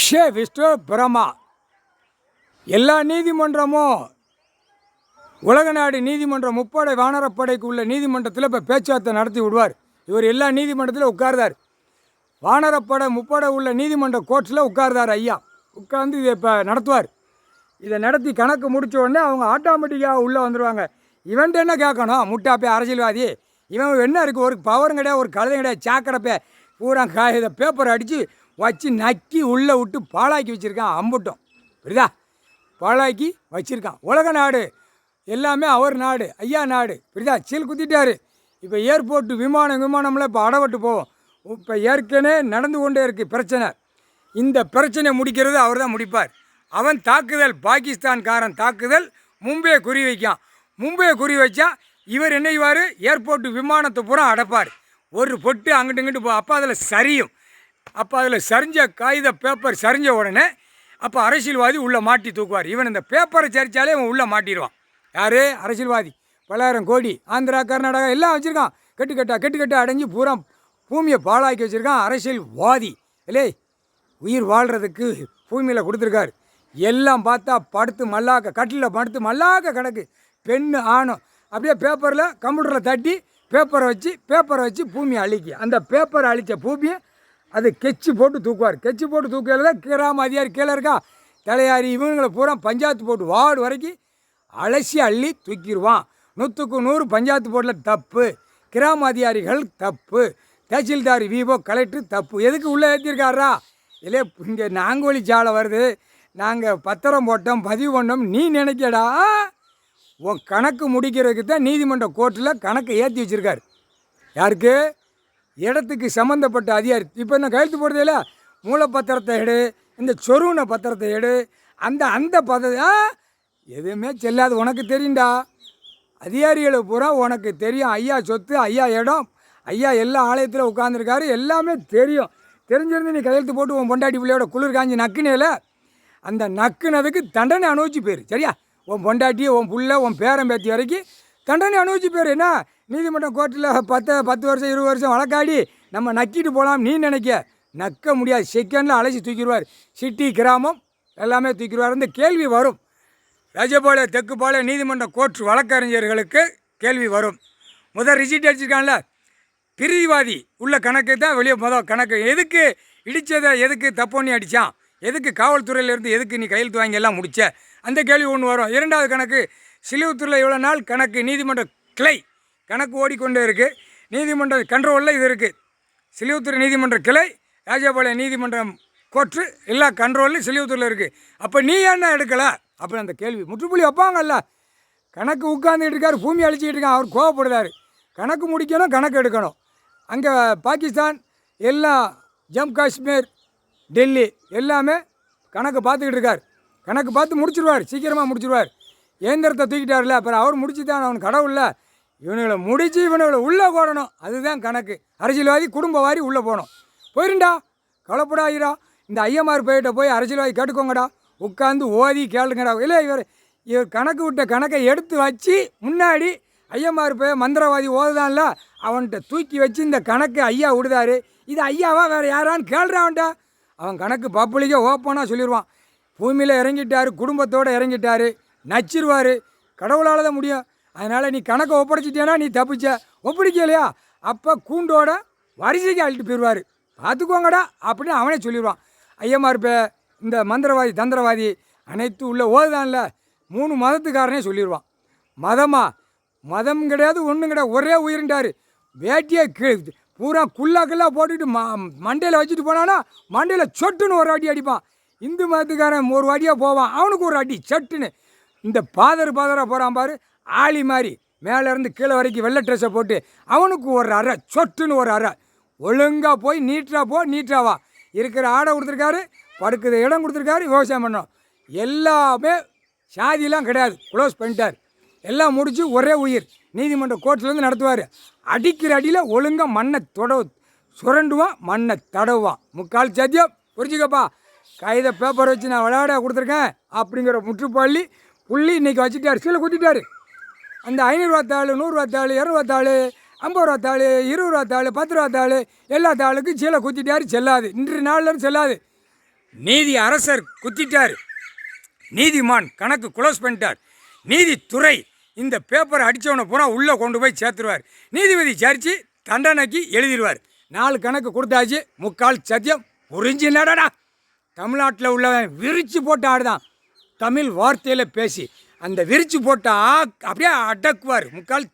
விஷ்ணு பிரமா எல்லா நீதிமன்றமும் உலக நாடு நீதிமன்றம் முப்படை வானரப்படைக்கு உள்ள நீதிமன்றத்தில் இப்போ பேச்சுவார்த்தை நடத்தி விடுவார். இவர் எல்லா நீதிமன்றத்தில் உட்கார்ந்தார். வானரப்படை முப்படை உள்ள நீதிமன்ற கோர்ட்டில் உட்கார்ந்தார். ஐயா உட்கார்ந்து இதை இப்போ நடத்துவார். இதை நடத்தி கணக்கு முடித்த உடனே அவங்க ஆட்டோமேட்டிக்காக உள்ளே வந்துடுவாங்க. இவன்ட்டு என்ன கேட்கணும்? முட்டாப்பே அரசியல்வாதி, இவன் என்ன இருக்குது? ஒரு பவரும் கிடையாது, ஒரு கழுதையும் கிடையாது, சாக்கடைப்பே பூரா இதை பேப்பர் அடித்து வச்சு நக்கி உள்ளே விட்டு பாழாக்கி வச்சுருக்கான். அம்புட்டும் புரியுதா? பாழாக்கி வச்சுருக்கான். உலக நாடு எல்லாமே அவர் நாடு, ஐயா நாடு, புரியுதா? சீல் குத்திட்டார். இப்போ ஏர்போர்ட்டு விமானம்லாம் இப்போ அடவட்டு போவோம். இப்போ ஏற்கனவே நடந்து கொண்டே இருக்குது பிரச்சனை. இந்த பிரச்சனை முடிக்கிறது அவர் தான் முடிப்பார். அவன் தாக்குதல், பாகிஸ்தான்காரன் தாக்குதல் மும்பையை குறி வைக்கான். மும்பையை குறி வச்சா இவர் என்ன செய்வார்? ஏர்போர்ட்டு விமானத்தை பூரா அடைப்பார். ஒரு பொட்டு அங்கிட்டு இங்கிட்டு அப்போ அதில் சரியும். அப்போ அதில் சரிஞ்ச காகித பேப்பர் சரிஞ்ச உடனே அப்போ அரசியல்வாதி உள்ளே மாட்டி தூக்குவார். இவன் இந்த பேப்பரை சரித்தாலே அவன் உள்ளே மாட்டிடுவான். யார்? அரசியல்வாதி. பல்லாயிரம் கோடி ஆந்திரா கர்நாடகா எல்லாம் வச்சுருக்கான். கெட்டு அடைஞ்சு பூரா பூமியை பாழாக்கி வச்சுருக்கான். அரசியல்வாதி இல்லே, உயிர் வாழ்கிறதுக்கு பூமியில் கொடுத்துருக்காரு. எல்லாம் பார்த்தா படுத்து மல்லாக்க, கட்டிலில் படுத்து மல்லாக்க கிடக்கு. பெண்ணு ஆணும் அப்படியே பேப்பரில் கம்ப்யூட்டரில் தட்டி பேப்பரை வச்சு பூமியை அழிக்க. அந்த பேப்பரை அழித்த பூமியை அது கெச்சு போட்டு தூக்குவார். கெச்சு போட்டு தூக்கையில் தான் கிராம அதிகாரி கீழே இருக்கா, தலையாரி, இவங்களை பூரா பஞ்சாயத்து போட்டு வார்டு வரைக்கும் அலசி அள்ளி தூக்கிடுவான். 100க்கு 100 பஞ்சாயத்து போர்டில் தப்பு, கிராம அதிகாரிகள் தப்பு, தஹசில்தார், விவோ, கலெக்டர் தப்பு. எதுக்கு உள்ளே ஏற்றிருக்காரா? இல்லை இங்கே நாங்கோலி சாலை வருது, நாங்கள் பத்திரம் போட்டோம், பதிவு பண்ணோம், நீ நினைக்கடா? உன் கணக்கு முடிக்கிறதுக்கு தான் நீதிமன்ற கோர்ட்டில் கணக்கை ஏற்றி வச்சுருக்காரு. யாருக்கு? இடத்துக்கு சம்மந்தப்பட்ட அதிகாரி. இப்போ என்ன கையெழுத்து போடுறதில்ல, மூலப்பத்திரத்தை எடு, இந்த சொருவின பத்திரத்தை எடு, அந்த எதுவுமே செல்லாது. உனக்கு தெரியும்டா, அதிகாரிகளை பூரா உனக்கு தெரியும். ஐயா சொத்து, ஐயா இடம், ஐயா எல்லா ஆலயத்தில் உட்காந்துருக்காரு, எல்லாமே தெரியும். தெரிஞ்சிருந்து நீ கையெழுத்து போட்டு உன் பொண்டாட்டி பிள்ளையோட குளிர் காஞ்சி நக்குனேல, அந்த நக்குனதுக்கு தண்டனை அனுபவிச்சு போயிரு. சரியா? உன் பொண்டாட்டி, உன் புள்ள, உன் பேரன் பேத்தி வரைக்கும் தண்டனை அனுபவிச்சு போயிரு. என்ன நீதிமன்றம் கோர்ட்டில் 10 வருஷம் 20 வருஷம் வழக்காடி நம்ம நக்கிட்டு போகலாம் நீ நினைக்க, நக்க முடியாது. செகண்டில் அழைச்சி தூக்கிடுவார். சிட்டி கிராமம் எல்லாமே தூக்கிடுவார். இந்த கேள்வி வரும். ராஜபாளைய தெற்குபாளைய நீதிமன்ற கோர்ட் வழக்கறிஞர்களுக்கு கேள்வி வரும். முதல் ரிசிட் அடிச்சிருக்கான்ல, பிரிதிவாதி உள்ள கணக்கு தான் வெளியே கணக்கு. எதுக்கு இடித்ததை, எதுக்கு தப்போண்ணி அடித்தான், எதுக்கு காவல்துறையிலேருந்து எதுக்கு நீ கையெழுத்து வாங்கி எல்லாம் முடிச்ச, அந்த கேள்வி ஒன்று வரும். இரண்டாவது கணக்கு, சிலிவுத்தூரில் இவ்வளோ நாள் கணக்கு நீதிமன்ற கிளை கணக்கு ஓடிக்கொண்டே இருக்குது. நீதிமன்ற கண்ட்ரோலில் இது இருக்குது. சிலிவுத்தூர் நீதிமன்ற கிளை, ராஜபாளைய நீதிமன்றம் கோர்ட்டு எல்லா கண்ட்ரோலில் சிலிவுத்தூரில் இருக்குது. அப்போ நீ என்ன எடுக்கலை அப்படின்னு அந்த கேள்வி முற்றுப்புள்ளி வைப்பாங்கல்ல. கணக்கு உட்காந்துக்கிட்டு இருக்கார், பூமி அழிச்சிக்கிட்டு இருக்கான், அவர் கோவப்படுறாரு. கணக்கு முடிக்கணும், கணக்கு எடுக்கணும். அங்கே பாகிஸ்தான் எல்லாம், ஜம்மு காஷ்மீர், டெல்லி எல்லாமே கணக்கு பார்த்துக்கிட்டு இருக்கார். கணக்கு பார்த்து முடிச்சிடுவார், சீக்கிரமாக முடிச்சிடுவார். இயந்திரத்தை தூக்கிட்டார்ல, அப்புறம் அவர் முடிச்சு தான் அவன் கடவுளில் இவனுங்களை முடித்து இவனுங்களை உள்ளே போடணும். அதுதான் கணக்கு. அரசியல்வாதி குடும்பவாரி உள்ளே போகணும். போயிருண்டா, கவலைப்படாகிறா. இந்த ஐயமார் போயிட்ட போய் அரசியல்வாதி கேட்டுக்கோங்கடா, உட்காந்து ஓதி கேளுங்கடா. இல்லை இவர் கணக்கு விட்ட கணக்கை எடுத்து வச்சு முன்னாடி ஐயமார் போய் மந்திரவாதி ஓதுதான்ல, அவன்கிட்ட தூக்கி வச்சு இந்த கணக்கு ஐயா விடுதாரு. இது ஐயாவா வேறு யாரான்னு கேள்றான்டா. அவன் கணக்கு பப்ளிக்காக ஓப்பனாக சொல்லிடுவான். பூமியில் இறங்கிட்டார், குடும்பத்தோடு இறங்கிட்டார், நச்சிருவார். கடவுளால் தான் முடியும். அதனால் நீ கணக்கை ஒப்படைச்சிட்டேன்னா நீ தப்பிச்ச. ஒப்படைக்கலையா அப்போ கூண்டோட வரிசைக்கு அழிட்டு போயிடுவார். பார்த்துக்கோங்கடா அப்படின்னு அவனே சொல்லிடுவான். ஐயமார் பே இந்த மந்திரவாதி தந்திரவாதி அனைத்து உள்ள ஓதுதான்ல 3 மதத்துக்காரனே சொல்லிடுவான். மதம் கிடையாது, ஒன்றும் கிடையாது, ஒரே உயிர்ண்டார். வேட்டியை பூரா குல்லாக்கெல்லா போட்டுக்கிட்டு மண்டையில் வச்சுட்டு போனான்னா மண்டையில் சொட்டுன்னு ஒரு அடி அடிப்பான். இந்து மதத்துக்காரன் ஒரு அடியாக போவான், அவனுக்கு ஒரு அடி சட்டுன்னு. இந்த பாதராக போகிறான் பாரு, ஆளி மாதிரி மேலேருந்து கீழே வரைக்கும் வெள்ளை ட்ரெஸ்ஸை போட்டு அவனுக்கு ஒரு அறை சொட்டுன்னு ஒரு அறை. ஒழுங்காக போய் நீட்டாவா இருக்கிற ஆடை கொடுத்துருக்காரு, படுக்கிற இடம் கொடுத்துருக்காரு, விவசாயம் பண்ணோம். எல்லாமே சாதியெல்லாம் கிடையாது, க்ளோஸ் பண்ணிட்டார். எல்லாம் முடித்து ஒரே உயிர் நீதிமன்ற கோர்ட்லேருந்து நடத்துவார். அடிக்கிற அடியில் ஒழுங்காக மண்ணை சுரண்டுவான், மண்ணை தடவுவான். முக்கால் சத்தியம் புரிஞ்சுக்கப்பா. கைதை பேப்பர் வச்சு நான் விளையாட கொடுத்துருக்கேன் அப்படிங்கிற முற்றுப்பள்ளி புள்ளி இன்றைக்கி வச்சுட்டார். கீழே குத்திட்டார். அந்த 500 தாள், 100 தாள், 200 தாள், 50 தாள், 20 தாள், 10 தாள் எல்லா தாளுக்கும் கீழே குத்திட்டார். செல்லாது, இன்று நாள்லேருந்து செல்லாது. நீதி அரசர் குத்திட்டார், நீதிமான் கணக்கு க்ளோஸ் பண்ணிட்டார், நீதித்துறை இந்த பேப்பரை அடித்தவனை பூரா உள்ளே கொண்டு போய் சேர்த்துருவார், நீதிபதி சரிச்சு தண்டனைக்கு எழுதிடுவார். 4 கணக்கு கொடுத்தாச்சு, முக்கால் சத்தியம் புரிஞ்சு நடடா. தமிழ்நாட்டில் உள்ளவன் விரிச்சு போட்ட ஆடுதான் தமிழ் வார்த்தையில் பேசி அந்த விரிச்சு போட்டால் அப்படியே அடக்குவார், முக்கால்